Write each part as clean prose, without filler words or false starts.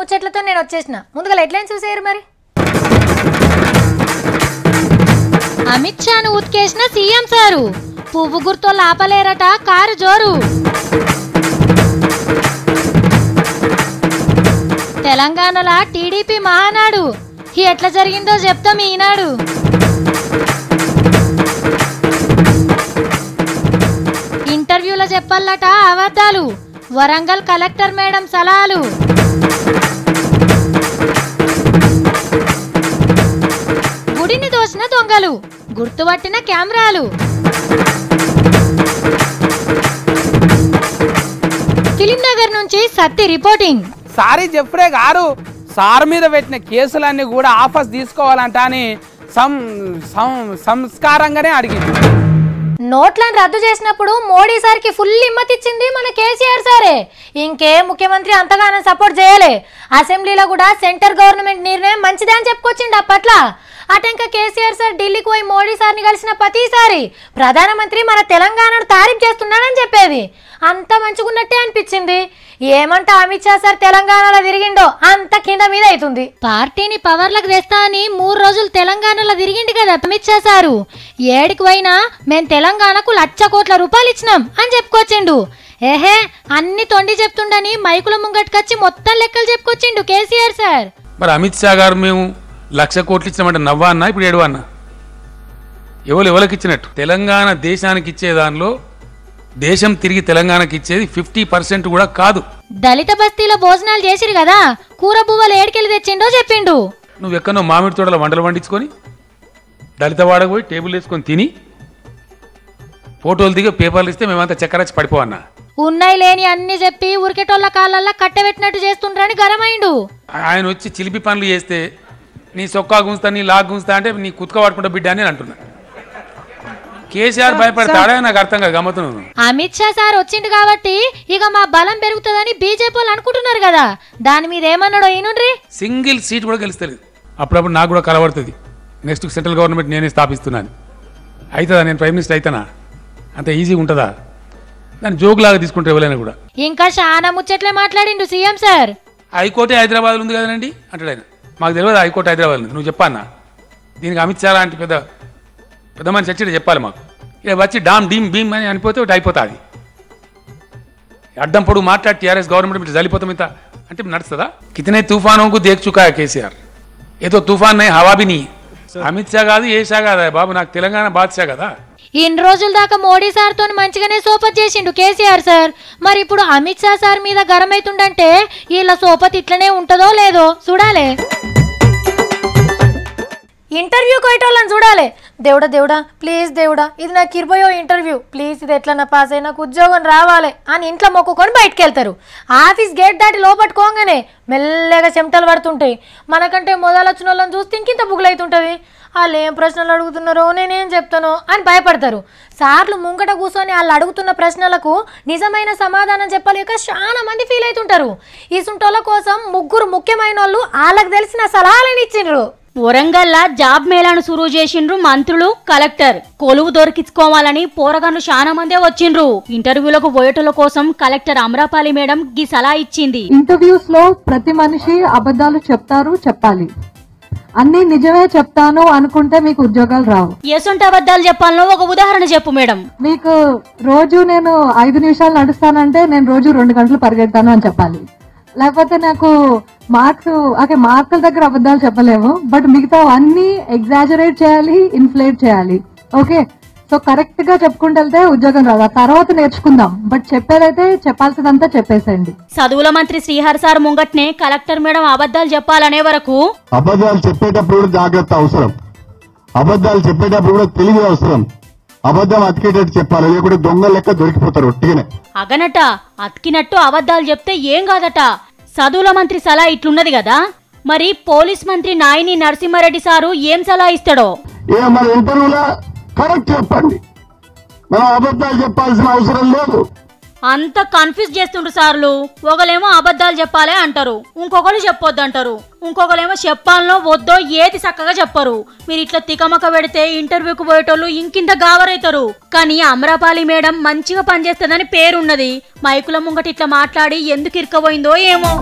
ముచ్చట్లతో నేను వచ్చేసిన. ముందుగా హెడ్లైన్స్ చూసేయరు మరి. అమిత్ షాను ఉతికేసిన సీఎం సారు, పువ్వు గుర్తో లాపలేరట కారు జోరు. తెలంగాణలో టీడీపీ మహానాడు ఎట్లా జరిగిందో చెప్తాం ఈనాడు. ఇంటర్వ్యూలో చెప్పాలట అబద్ధాలు, వరంగల్ కలెక్టర్ మేడం సలహాలు. గుడిని దోసిన దొంగలు, గుర్తుపట్టిన కెమెరాలు. ఫిలిం నగర్ నుంచి సత్తి రిపోర్టింగ్. సారీ జెఫ్రే గారు, సార్ మీద పెట్టిన కేసులన్నీ కూడా ఆఫర్స్ తీసుకోవాలంట అని సంస్కారంగానే అడిగింది. నోట్లను రద్దు చేసినప్పుడు మోడీ సార్కి ఫుల్ హిమ్మత్ ఇచ్చింది మన కేసీఆర్ సారే. ఇంకే ముఖ్యమంత్రి అంతగానో సపోర్ట్ చేయలే. అసెంబ్లీలో కూడా సెంటర్ గవర్నమెంట్ నిర్ణయం మంచిదే అని చెప్పుకొచ్చిండు అప్పట్ల. అటంక కేసీఆర్ సార్ ఢిల్లీకి పోయి మోడీ సార్ని కలిసిన ప్రతిసారి ప్రధానమంత్రి మన తెలంగాణను తారీఫ్ చేస్తున్నాడని చెప్పేది. అంత మంచిగున్నట్టే అనిపించింది. ఏమంట అమిత్ షా సార్ తెలంగాణలో తిరిగిండో అంత కింద మీద అవుతుంది. పార్టీని పవర్లకు తెస్తా అని 3 రోజులు తెలంగాణలో తిరిగిండు కదా అమిత్ షా సారు. ఏడికి పోయినా మేము తెలంగాణకు 1,00,000 కోట్ల రూపాయలు ఇచ్చినాం అని చెప్పుకొచ్చిండు. ఏహే అన్ని తొండి చెప్తుండని మైకుల ముంగట్టుకొచ్చి మొత్తం లెక్కలు చెప్పుకొచ్చిండు కేసీఆర్ సార్. మరి అమిత్ షా గారు మేము 1,00,000 కోట్లు ఇచ్చినామంటే నవ్వా అన్నా, ఇప్పుడు ఏడువా అన్నా? ఎవరికి ఇచ్చినట్టు? తెలంగాణ దేశానికి ఇచ్చే దానిలో దేశం తిరిగి తెలంగాణకి ఇచ్చేది 50% కూడా కాదు. దళిత బస్తీలో భోజనాలు చేసిరు కదా, కూర బువ్వలు ఏడికెళ్ళి తెచ్చిండో చెప్పిండు. నువ్వు ఎక్కడో మామిడి తోటలో వంటలు వండించుకొని దళిత వాడకు పోయి టేబుల్ వేసుకొని తిని ఫోటోలు దిగి పేపర్లు ఇస్తే మేమంతా చక్కరచ్చి పడిపోవన్నా. ఉన్నాయి లేని అన్ని చెప్పి ఉరికెటోళ్ళ కాళ్ళల్లో కట్టబెట్టినట్టు చేస్తుండ్రని గరమైండు. ఆయన వచ్చి చిలిపి పనులు చేస్తే నీ సొక్కా గుంజుతా నీ లాగ్ గుంజుతా అంటే నీ కుత్క పట్టుకుంటా బిడ్డ అని అంటున్నా. కేసీఆర్ భయపడతాడా నాకు అర్థం కాదు. గమ్మతును అమిత్ షా సార్ వచ్చిండు కాబట్టి ఇక మా బలం పెరుగుతుందని బీజేపీ వాళ్ళు అనుకుంటున్నారు కదా, దాని మీద ఏమన్నాడో ఈనుండ్రి. సింగిల్ సీట్ కూడా గెలుస్తలేదు. అప్పుడప్పుడు నాకు కూడా కలబడుతుంది నెక్స్ట్ సెంట్రల్ గవర్నమెంట్ నేనే స్థాపిస్తున్నాను. అవుతుందా? నేను ప్రైమ్ మినిస్టర్ అవుతానా? అంత ఈజీగా ఉంటుందా? దాన్ని జోకులాగా తీసుకుంటే ఎవరైనా కూడా. ఇంకా చాలా ముచ్చట్లే మాట్లాడిండు సీఎం సార్. హైకోర్టే హైదరాబాద్ ఉంది కదండి అంటాడు ఆయన. మాకు తెలియదు హైకోర్టు హైదరాబాద్ ఉంది. నువ్వు చెప్పన్నా దీనికి అమిత్ షా లాంటి పెద్ద మనిషి వచ్చి చెప్పాలి మాకు. ఇక వచ్చి డామ్ డీమ్ భీమ్ అని అనిపోతే ఒకటి అయిపోతుంది. అడ్డం పొడుగు మాట్లాడి టీఆర్ఎస్ గవర్నమెంట్ జలిపోతాం ఇంత అంటే నడుస్తుందా? కితనే తూఫాను దేఖ్ చుకా కేసీఆర్, ఏదో తూఫాన్ నై హవా భీ నీ. అమిత్ షా కాదు ఏ షా కాదా బాబు, నాకు తెలంగాణ బాద్షా కదా. ఇన్ని రోజుల దాకా మోడీ సార్ తో మంచిగానే సోపత్ చేసిండు కేసీఆర్ సార్. మరి ఇప్పుడు అమిత్ షా సార్ మీద గరమైతుండంటే వీళ్ళ సోపత్ ఇట్లనే ఉంటుందో లేదో చూడాలి. ఇంటర్వ్యూ కోయటోళ్ళని చూడాలి. దేవుడా దేవుడా ప్లీజ్ దేవుడా ఇది నాకు ఇరవయో ఇంటర్వ్యూ, ప్లీజ్ ఇది ఎట్లన్నా పాస్ అయి నాకు ఉద్యోగం రావాలి అని ఇంట్లో మొక్కుకొని బయటకు వెళ్తారు. ఆఫీస్ గేట్ దాటి లోపట్టుకోగానే మెల్లగా చెమటలు పడుతుంటాయి. మనకంటే మొదలు వచ్చిన వాళ్ళని చూస్తే ఇంకింత బుగులైతుంటుంది. వాళ్ళు ఏం ప్రశ్నలు అడుగుతున్నారో నేనేం చెప్తానో అని భయపడతారు. సార్లు ముంగట కూర్చొని వాళ్ళు అడుగుతున్న ప్రశ్నలకు నిజమైన సమాధానం చెప్పలేక చాలా మంది ఫీల్ అవుతుంటారు. ఈ సుంటోళ్ళ కోసం 3 ముఖ్యమైన వాళ్ళు వాళ్ళకి తెలిసిన సలహాలను ఇచ్చిండ్రు. వరంగల్లా జాబ్ మేళాను సురువు చేసిండ్రు మంత్రులు, కలెక్టర్. కొలువు దొరికించుకోవాలని పోరగాన్లు చాలా మందే వచ్చిండ్రు. ఇంటర్వ్యూలకు పోయేటోళ్ళ కోసం కలెక్టర్ అమరాపాలి మేడం గీ సలహా ఇచ్చింది. ఇంటర్వ్యూస్ లో ప్రతి మనిషి అబద్ధాలు చెప్తారు, చెప్పాలి. అన్ని నిజమే చెప్తాను అనుకుంటే మీకు ఉద్యోగాలు రావు. ఎసొంటి అబద్ధాలు చెప్పాలనో ఒక ఉదాహరణ చెప్పు మేడం. మీకు రోజు నేను 5 నిమిషాలు నడుస్తానంటే నేను రోజు 2 గంటలు పరిగెడతాను అని చెప్పాలి. లేకపోతే నాకు మార్కుల దగ్గర అబద్ధాలు చెప్పలేము, బట్ మిగతా అన్ని ఎగ్జాజరేట్ చేయాలి, ఇన్ఫ్లేట్ చేయాలి. ఓకే, సో కరెక్ట్ గా చెప్పుకుంటూ వెళ్తే ఉద్యోగం రాదు. తర్వాత నేర్చుకుందాం, బట్ చెప్పేదైతే చెప్పాల్సిందంతా చెప్పేసేయండి. చదువుల మంత్రి శ్రీహర్ సార్ ముంగట్నే కలెక్టర్ మేడం అబద్ధాలు చెప్పాలనే వరకు అబద్ధాలు చెప్పేటప్పుడు కూడా జాగ్రత్త అవసరం, అబద్ధాలు చెప్పేటప్పుడు కూడా తెలివి అవసరం. అబద్ధం అతికేటట్టు చెప్పాలి, లేకుంటే దొంగ లెక్క దొరికిపోతారు ఒట్టిగానే. అగనట అతికినట్టు అబద్ధాలు చెప్తే ఏం కాదట. చదువుల మంత్రి సలహా ఇట్లున్నది కదా, మరి పోలీస్ మంత్రి నాయిని నరసింహారెడ్డి సారు ఏం సలహా ఇస్తాడో. మన ఇంటర్వ్యూలో కరెక్ట్ చెప్పండి, మనం అబద్ధాలు చెప్పాల్సిన అవసరం లేదు. అంత కన్ఫ్యూజ్ చేస్తుండ్రు సార్లు. ఒకలేమో అబద్ధాలు చెప్పాలి అంటారు, ఇంకొకరు చెప్పొద్దు అంటారు, ఇంకొకరేమో చెప్పాలనో వద్దో ఏది చక్కగా చెప్పరు. మీరు ఇట్లా తికమక పెడితే ఇంటర్వ్యూకి పోయేటోళ్ళు ఇంకింత గావరైతారు. కానీ అమరాపాలి మేడం మంచిగా పనిచేస్తుందని పేరున్నది. మైకుల ముంగట ఇట్లా మాట్లాడి ఎందుకు ఇరుకపోయిందో ఏమో.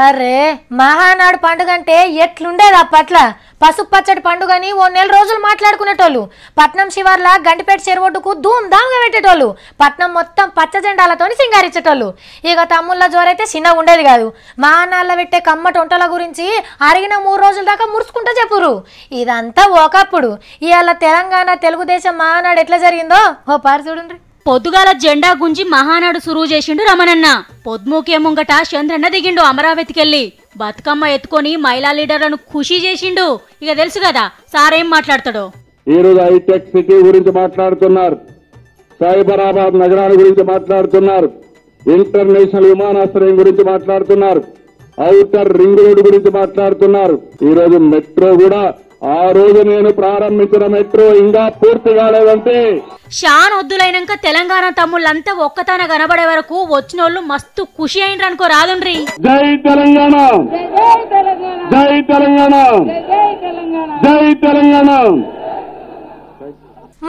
అరే మహానాడు పండుగ అంటే ఎట్లుండేది అప్పట్ల పసుపు పచ్చడి పండుగని ఓ నెల రోజులు మాట్లాడుకునేటోళ్ళు పట్నం శివార్ల గండిపేట చెరువొడ్డుకు ధూమ్ధామ్గా పెట్టేటోళ్ళు పట్నం మొత్తం పచ్చ జెండాలతోని సింగారించేటోళ్ళు ఇక తమ్ముళ్ళ జోరైతే చిన్నగా ఉండేది కాదు మహానాళ్ళ పెట్టే కమ్మటి వంటల గురించి అరిగిన 3 రోజుల దాకా మురుసుకుంటూ చెప్పురు ఇదంతా ఒకప్పుడు ఇవాళ తెలంగాణ తెలుగుదేశం మహానాడు ఎట్లా జరిగిందో ఓ పారు చూడండి పొద్దుగాల జెండా గుంజి మహానాడు సురువు చేసిండు రమణన్న పొద్దుమూకే ముంగట చంద్రన్న దిగిండు అమరావతికెళ్ళి బతుకమ్మ ఎత్తుకొని మహిళా లీడర్లను ఖుషి చేసిండు ఇక తెలుసు కదా సారేం మాట్లాడతాడో ఈ రోజు హైటెక్ సిటీ గురించి మాట్లాడుతున్నారు సైబరాబాద్ నగరాల గురించి మాట్లాడుతున్నారు ఇంటర్నేషనల్ విమానాశ్రయం గురించి మాట్లాడుతున్నారు ఔటర్ రింగ్ రోడ్ గురించి మాట్లాడుతున్నారు ఈ రోజు మెట్రో కూడా ఆ రోజు నేను ప్రారంభించిన మెట్రో ఇంకా పూర్తి కాలేదంటే షాన్ వద్దులైనాక తెలంగాణ తమ్ముళ్ళంతా ఒక్కతాన కనబడే వరకు వచ్చినోళ్ళు మస్తు ఖుషి అయినరు అనుకో రాదుండ్రి జై తెలంగాణ జై తెలంగాణ జై తెలంగాణ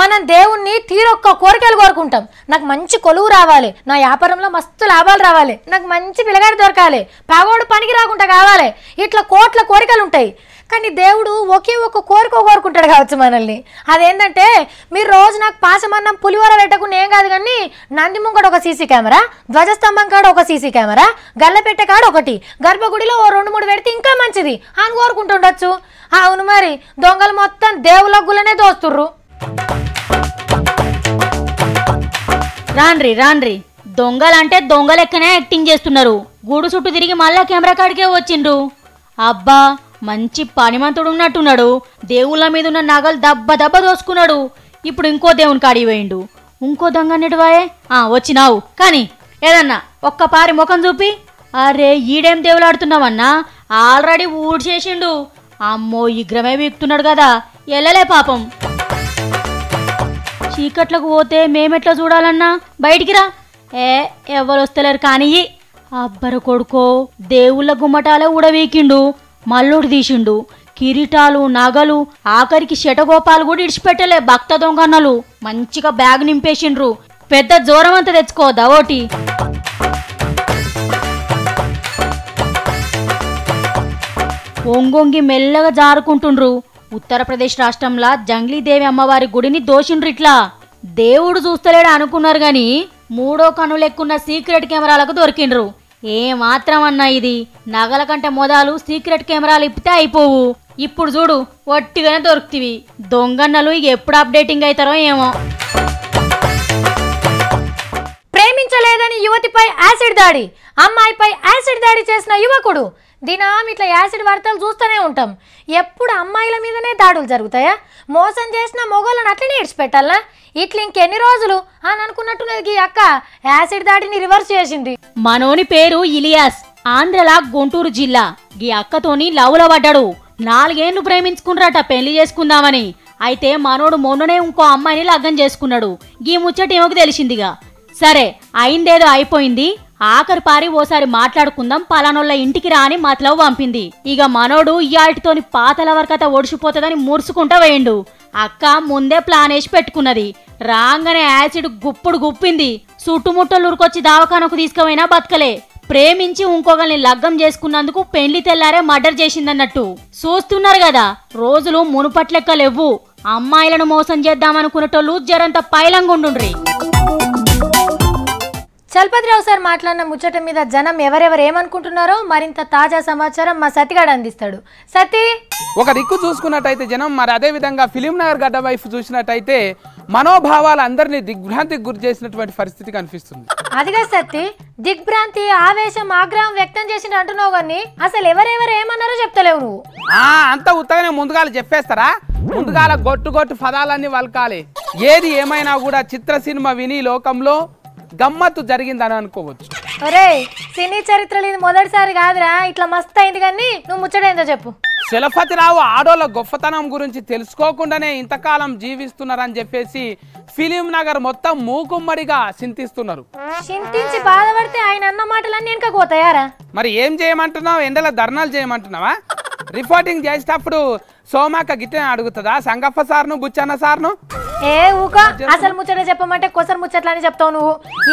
మనం దేవుణ్ణి తీరొక్క కోరికలు కోరుకుంటాం నాకు మంచి కొలువు రావాలి నా వ్యాపారంలో మస్తు లాభాలు రావాలి నాకు మంచి పిల్లగాడు దొరకాలి పగోడు పనికి రాకుండా కావాలి ఇట్లా కోట్ల కోరికలు ఉంటాయి కానీ దేవుడు ఒకే ఒక్క కోరిక కోరుకుంటాడు కావచ్చు మనల్ని అదేంటంటే మీరు రోజు నాకు పాసమన్నం పులిహోర పెట్టకుండా ఏం కాదు కానీ నంది ముంగడ ఒక సీసీ కెమెరా ధ్వజస్తంభం కాడ ఒక సీసీ కెమెరా గల్లపెట్టె కాడ ఒకటి గర్భగుడిలో ఓ 2-3 పెడితే ఇంకా మంచిది అని కోరుకుంటుండొచ్చు అవును మరి దొంగలు మొత్తం దేవుళ్ళ గుళ్ళనే దోస్తుర్రు రాన్రి దొంగలంటే దొంగలెక్కనే యాక్టింగ్ చేస్తున్నారు గూడు చుట్టూ తిరిగి మళ్ళా కెమెరా కాడికే వచ్చిండ్రు అబ్బా మంచి పనిమంతుడు ఉన్నట్టున్నాడు దేవుళ్ళ మీద ఉన్న నగలు దబ్బ దోసుకున్నాడు ఇప్పుడు ఇంకో దేవుని కాడికి పోయిండు ఇంకో దొంగ నెటువాయే వచ్చినావు కానీ ఏదన్నా ఒక్కపారి ముఖం చూపి అరే ఈడేం దేవులాడుతున్నావన్నా ఆల్రెడీ ఊడ్ చేసిండు అమ్మో ఇగ్రమే వీక్తున్నాడు కదా ఎల్లలే పాపం చీకట్లకు పోతే మేమెట్లా చూడాలన్నా బయటికి రా ఎవరు వస్తలేరు కానీ అబ్బర కొడుకో దేవుళ్ళ గుమ్మటాలే ఊడవీకిండు మల్లుడు తీసిండు కిరీటాలు నగలు ఆఖరికి శటగోపాలు కూడా ఇడిచిపెట్టలే భక్త దొంగన్నలు మంచిగా బ్యాగ్ నింపేసిండ్రు పెద్ద జోరమంతా తెచ్చుకోవద్దా ఓటి ఒంగొంగి మెల్లగా జారుకుంటుండ్రు ఉత్తరప్రదేశ్ రాష్ట్రంలో జంగ్లీదేవి అమ్మవారి గుడిని దోషిండ్రు ఇట్లా దేవుడు చూస్తలేడు అనుకున్నారు గాని 3వ కన్ను లెక్కున్న సీక్రెట్ కెమెరాలకు దొరికిండ్రు ఏమాత్రం అన్నా ఇది నగల కంటే మొదలు సీక్రెట్ కెమెరాలు ఇప్పితే అయిపోవు ఇప్పుడు చూడు ఒట్టిగానే దొరుకుతివి దొంగన్నలు ఎప్పుడు అప్డేటింగ్ అవుతారో ఏమో ప్రేమించలేదని యువతిపై యాసిడ్ దాడి అమ్మాయిపై యాసిడ్ దాడి చేసిన యువకుడు దినం ఇట్లా యాసిడ్ వార్తలు చూస్తూనే ఉంటాం ఎప్పుడు అమ్మాయిల మీదనే దాడులు జరుగుతాయా మోసం చేసిన మొగోళ్ళని అట్లనే ఇడిచిపెట్టాలా ఇట్లా ఇంకెన్ని రోజులు అని అనుకున్నట్టున్నది అక్క యాసిడ్ దాడిని రివర్స్ చేసింది మనోని పేరు ఇలియాస్ ఆంధ్రలా గుంటూరు జిల్లా ఈ అక్కతోని లవ్లో పడ్డాడు 4 ఏళ్లు ప్రేమించుకున్నారట పెళ్లి చేసుకుందామని అయితే మనోడు మొన్ననే ఇంకో అమ్మాయిని లగ్గం చేసుకున్నాడు ఈ ముచ్చట ఏమో తెలిసిందిగా సరే అయిందేదో అయిపోయింది ఆఖరి పారి ఓసారి మాట్లాడుకుందాం పలానోళ్ళ ఇంటికి రా అని మతలవ్ పంపింది ఇక మనోడు ఇయాల్టితోని పాతల వరకత ఒడిసిపోతుందని మురుసుకుంటా వేయండు అక్క ముందే ప్లాన్ వేసి పెట్టుకున్నది రాగానే యాసిడ్ గుప్పుడు గుప్పింది చుట్టుముట్టలు ఉరికొచ్చి దావఖానకు తీసుకుపోయినా బతకలే ప్రేమించి ఇంకొకరిని లగ్గం చేసుకున్నందుకు పెళ్లి తెల్లారే మర్డర్ చేసిందన్నట్టు చూస్తున్నారు కదా రోజులు మునుపట్లెక్క లేవు అమ్మాయిలను మోసం చేద్దామనుకునేటోళ్ళు జరంత పైలంగుండుండ్రి చలపతిరావు సార్ మాట్లాడిన ముచ్చట మీద జనం ఎవరెవరు ఏమనుకుంటున్నారో మరింత తాజా సమాచారం మా సతిగాడు అందిస్తాడు. సతి, ఒక దిక్కు చూసుకున్నట్టయితే జనం మరి అదే విధంగా ఫిలిం నగర్ గడ్డ వైపు చూసినట్టయితే మనోభావాలు అందరినీ దిగ్భ్రాంతికి గురి చేసినటువంటి పరిస్థితి కనిపిస్తుంది. అదిగా సత్తి, దిగ్భ్రాంతి, ఆవేశం, ఆగ్రహం వ్యక్తం చేసిన అంటున్నావు కానీ అసలు ఎవరెవరు ఏమన్నారో చెప్తలేవు నువ్వు. అంత ఉత్తగానే ముందుగాల చెప్పేస్తారా? ముందుగాల గొట్టు పదాలన్నీ వలకాలి. ఏది ఏమైనా కూడా చిత్ర సినిమా విని లోకంలో గమ్మత్తు జరిగిందని అనుకోవచ్చు. ఒరే, సినీ చరిత్రలు ఇది మొదటిసారి కాదురా, ఇట్లా మస్తు అయింది. కానీ నువ్వు ముచ్చటేందో చెప్పు. చలపతిరావు ఆడోళ్ళ గొప్పతనం గురించి తెలుసుకోకుండానే ఇంతకాలం జీవిస్తున్నారని చెప్పేసి ఫిలిం నగర్ మొత్తం మూకుమ్మడిగా చింతిస్తున్నారు. చింతించి బాధపడితే ఆయన అన్న మాటలన్నీ వెనక పోతాయారా? మరి ఏం చేయమంటున్నావు? ఎండల ధర్నాలు చేయమంటున్నావా? రిపోర్టింగ్ చేసేటప్పుడు సోమాక గిట్టని అడుగుతుందా సంగప్ప సార్ను, బుచ్చన్న సార్ను? ఏ ఊక, అసలు ముచ్చట చెప్పమంటే కొసరు ముచ్చట్లని చెప్తావు నువ్వు.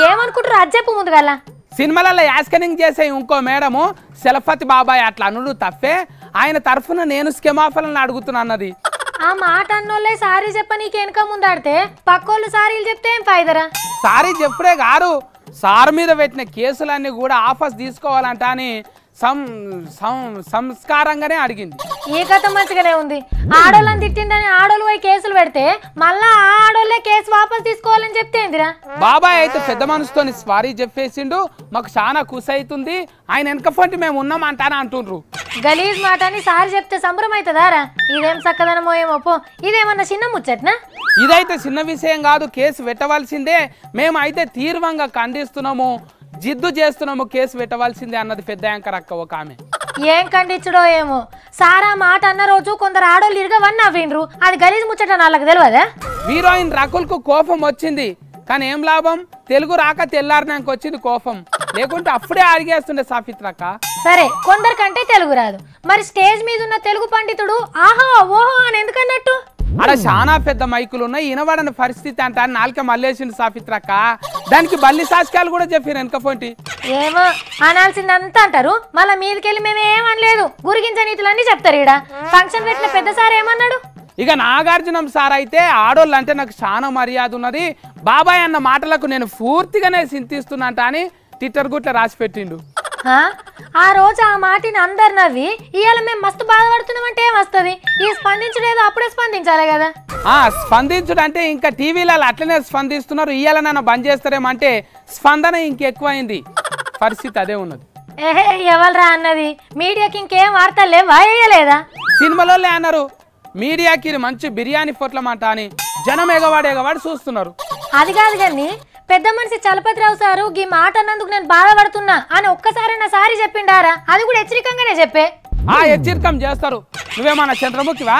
ఏమనుకుంటారు అది చెప్పు ముందుగల. సినిమాలలో యాస్కనింగ్ చేసే ఇంకో మేడము శలపతి బాబాయ్ అట్లా అనుడు తప్పే, ఆయన తరఫున నేను స్కెమాఫలను అడుగుతున్నా అన్నది. ఆ మాట అన్నోళ్ళే సారీ చెప్ప నీకు వెనక ముందాడితే పక్కోళ్ళు సారీలు చెప్తే ఏం ఫైదరా? సారీ చెప్పుడే గారు, సార్ మీద పెట్టిన కేసులన్నీ కూడా ఆఫర్స్ తీసుకోవాలంట అని సంస్కారంగానే అడిగింది. ఈ కథ మంచిగానే ఉంది. ఆడోళ్ళని తిట్టిందని ఆడోళ్ళు పోయి కేసులు పెడితే మళ్ళా ఆ ఆడోళ్ళే కేసు వాపస్ తీసుకోవాలని చెప్తే ఏందిరా? బాబాయ్ అయితే పెద్ద మనసుతోని సారీ చెప్పేసిండు, మాకు చాలా ఖుషి అవుతుంది, ఆయన వెనక ఫంటి మేము ఉన్నామంటారా అంటుండ్రు. గలీజ్ మాట అని సారీ చెప్తే సంబరం అవుతుందారా? ఇదేం చక్కదనమో ఏమో పో, ఇదేమన్నా చిన్న ముచ్చట్నా? ఇదైతే చిన్న విషయం కాదు, కేసు పెట్టవలసిందే, మేము అయితే తీవ్రంగా ఖండిస్తున్నాము, జిద్దు చేస్తున్నాము, కేసు పెట్టవలసిందే అన్నది పెద్ద యాంకర్ అక్క ఒక ఆమె. ఏం ఖండించడో ఏమో, సారా మాట అన్న రోజు కొందరు ఆడోళ్ళు ఇరగవని నవ్విండ్రు, అది గలీజ్ ముచ్చట వాళ్ళకి తెలియదా? హీరోయిన్ రకుల్కు కోపం వచ్చింది, కానీ ఏం లాభం, తెలుగు రాక తెల్లారినాక వచ్చింది కోపం, లేకుంటే అప్పుడే అడిగేస్తుండే సాఫిత్రక్క. సరే కొందరికంటే తెలుగు రాదు, మరి స్టేజ్ మీద ఉన్న తెలుగు పండితుడు ఆహో ఓహో అని ఎందుకన్నట్టు? అక్కడ చాలా పెద్ద మైకులు ఉన్నాయి, వినబడని పరిస్థితి అంట నాలుక మల్లేసింది సాఫిత్రక్క, దానికి బల్లి సాస్కాలు కూడా చెప్పారు వెనక పోటీ. ఏమో అనాల్సిందంతా అంటారు, మళ్ళీ మీదకెళ్ళి మేము ఏమనలేదు గురిగించే నీతులన్నీ చెప్తారు. ఈడ ఫంక్షన్ పెట్టిన పెద్ద సార్ ఏమన్నాడు? ఇక నాగార్జునం సార్ అయితే ఆడోళ్ళు అంటే నాకు చాలా మర్యాద ఉన్నది, బాబాయ్ అన్న మాటలకు నేను పూర్తిగానే చింతిస్తున్నట్ట అని ట్విట్టర్ గుట్ల రాసి పెట్టిండు. ఆ రోజు ఆ మాటిని అందరు నవ్వి ఇవాళ మేము మస్తు బాధపడుతున్నామంటే ఏమొస్తుంది? ఈ స్పందించలేదు అప్పుడే స్పందించాలి కదా. స్పందించుడు అంటే ఇంకా టీవీలలో అట్లనే స్పందిస్తున్నారు, ఇవాళ నన్ను బంద్ చేస్తారేమంటే స్పందన ఇంకెక్కువైంది, పరిస్థితి అదే ఉన్నది. ఏహే ఎవరు రా అన్నది? మీడియాకి ఇంకేం వార్తలు లేవా? వేయలేదా? సినిమాలోనే అన్నారు మీడియాకి మంచి బిర్యానీ పొట్లమాట అని, జనం ఎగవాడు చూస్తున్నారు. అది కాదు కానీ పెద్ద మనిషి చలపతిరావు సారు ఈ మాట అన్నందుకు నేను బాధపడుతున్నా అని ఒక్కసారి నా సారి చెప్పిండారా? అది కూడా హెచ్చరికంగానే చెప్పే. హెచ్చరికం చేస్తారు. నువ్వేమన్నా చంద్రముఖివా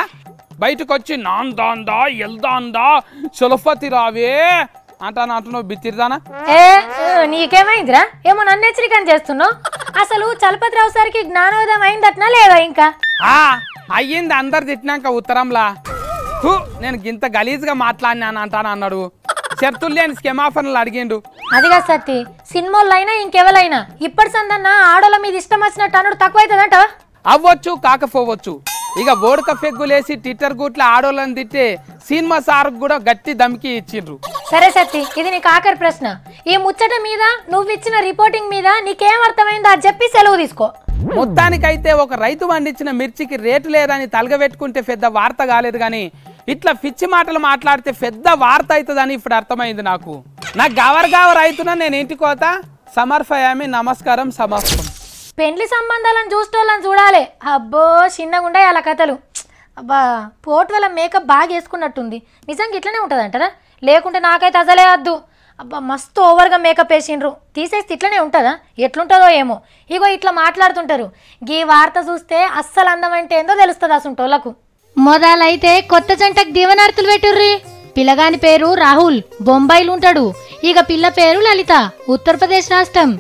బయటకు వచ్చి నాందా ఎల్దాందా చలపతి రావే అంటున్నావు బిత్తిరిదానా? నీకేమైందిరా? ఏమో నన్ను హెచ్చరికం చేస్తున్నావు? అసలు చలపతిరావు సార్కి జ్ఞానోదయం అయిందట్నా లేదా? ఇంకా అయ్యింది, అందరు తిట్టినాక ఉత్తరంలా నేను గింత గలీజ్గా మాట్లాడినాను అంటాను అన్నాడు. షర్తులు లేని స్కెమాఫర్లు అడిగిండు. అదిగా సత్తి, సినిమాలైనా ఇంకెవరైనా ఇప్పటి సందన్న ఆడోళ్ళ మీద ఇష్టం వచ్చినట్టు అనుడు తక్కువైతుందట. అవ్వచ్చు కాకపోవచ్చు, ఇక ఓడక పెగ్గులేసి ట్విట్టర్ గుట్ల ఆడోళ్ళని తిట్టే సినిమా సార్ కూడా గట్టి దమ్కి ఇచ్చిండ్రు. సరే సత్తి, ఇది నీకు ఆఖరి ప్రశ్న. ఈ ముచ్చట మీద నువ్వు ఇచ్చిన రిపోర్టింగ్ మీద నీకేం అర్థమైందో అది చెప్పి సెలవు తీసుకో. మొత్తానికైతే ఒక రైతు పండించిన మిర్చికి రేటు లేదని తలగబెట్టుకుంటే పెద్ద వార్త కాలేదు, కానీ ఇట్లా పిచ్చి మాటలు మాట్లాడితే పెద్ద వార్త అవుతుందని ఇప్పుడు అర్థమైంది నాకు. గవర్ రైతున నేను ఇంటికోత సమర్పయామి, నమస్కారం సమర్పం. పెండ్లి సంబంధాలను చూసేటోళ్ళని చూడాలి. అబ్బో చిన్నగుండే అలా కథలు. అబ్బా పోటు వల్ల మేకప్ బాగా వేసుకున్నట్టుంది. నిజంగా ఇట్లనే ఉంటుంది అంటారా? లేకుంటే నాకైతే అసలే వద్దు. అబ్బా మస్తు ఓవర్గా మేకప్ వేసిండ్రు, తీసేస్తే ఇట్లనే ఉంటుందా? ఎట్లుంటుందో ఏమో. ఇగో ఇట్లా మాట్లాడుతుంటారు. ఈ వార్త చూస్తే అస్సలు అందం అంటే ఏందో తెలుస్తుంది అసంటోళ్ళకు. మొదలైతే కొత్త జంటకు దీవనార్తులు పెట్టుర్రి. పిల్లగాని పేరు రాహుల్, బొంబాయిలు ఉంటాడు. ఇక పిల్ల పేరు లలిత, ఉత్తరప్రదేశ్ రాష్ట్రం.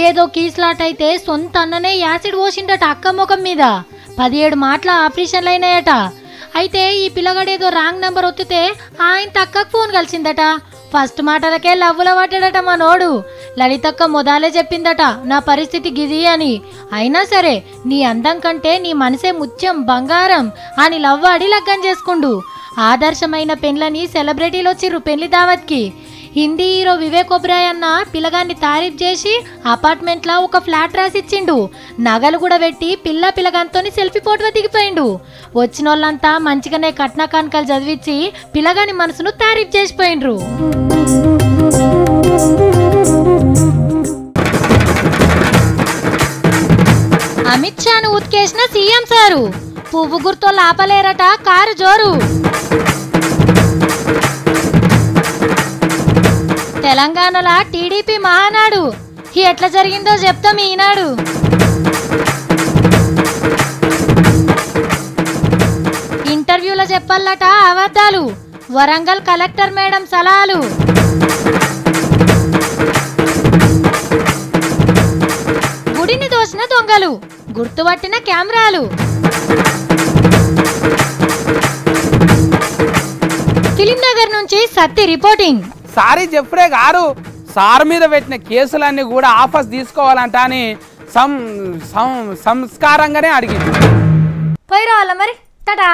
ఏదో కీస్లాట్ అయితే సొంత అన్ననే యాసిడ్ పోసిండట అక్క ముఖం మీద. 17 మాటల ఆపరేషన్లు అయినాయట. అయితే ఈ పిల్లగాడేదో రాంగ్ నెంబర్ ఒత్తితే ఆయన అక్కకు ఫోన్ కలిసిందట. ఫస్ట్ మాటలకే లవ్వుల పడ్డాడట మనోడు. లలితక్క మొదలే చెప్పిందట నా పరిస్థితి గిది అని. అయినా సరే నీ అందం కంటే నీ మనసే ముత్యం బంగారం అని లవ్వాడి లగ్గం చేసుకుండు. ఆదర్శమైన పెండ్లని సెలబ్రిటీలు వచ్చిర్రు పెళ్లి దావత్కి. హిందీ హీరో వివేక్ ఒబ్రాయ్ అన్న పిల్లగాన్ని తారీఫ్ చేసి అపార్ట్మెంట్లో ఒక ఫ్లాట్ రాసిచ్చిండు. నగలు కూడా పెట్టి పిల్లగాంతో సెల్ఫీ ఫోటో దిగిపోయిండు. వచ్చిన వాళ్ళంతా మంచిగానే కట్న కానుకలు చదివించి పిల్లగాని మనసును తారీఫ్ చేసిపోయిండ్రు. అమిత్ షాను ఉత్కేసిన సీఎం సారు, పువ్వు గుర్తో లాపలేరట కారు జోరు. తెలంగాణలో టీడీపీ మహానాడు ఎట్లా జరిగిందో చెప్తాం ఈనాడు. ఇంటర్వ్యూలో చెప్పాలట అబద్ధాలు, వరంగల్ కలెక్టర్ మేడం సలహాలు. గుడిని దోసిన దొంగలు, గుర్తుపట్టిన కెమెరాలు. ఫిలిం నగర్ నుంచి సత్తి రిపోర్టింగ్. సారీ జెఫ్రే గారు, సార్ మీద పెట్టిన కేసులన్నీ కూడా ఆఫస్ తీసుకోవాలంట అని సంస్కారంగానే అడిగింది. పోయి రావాలా మరి? టాటా.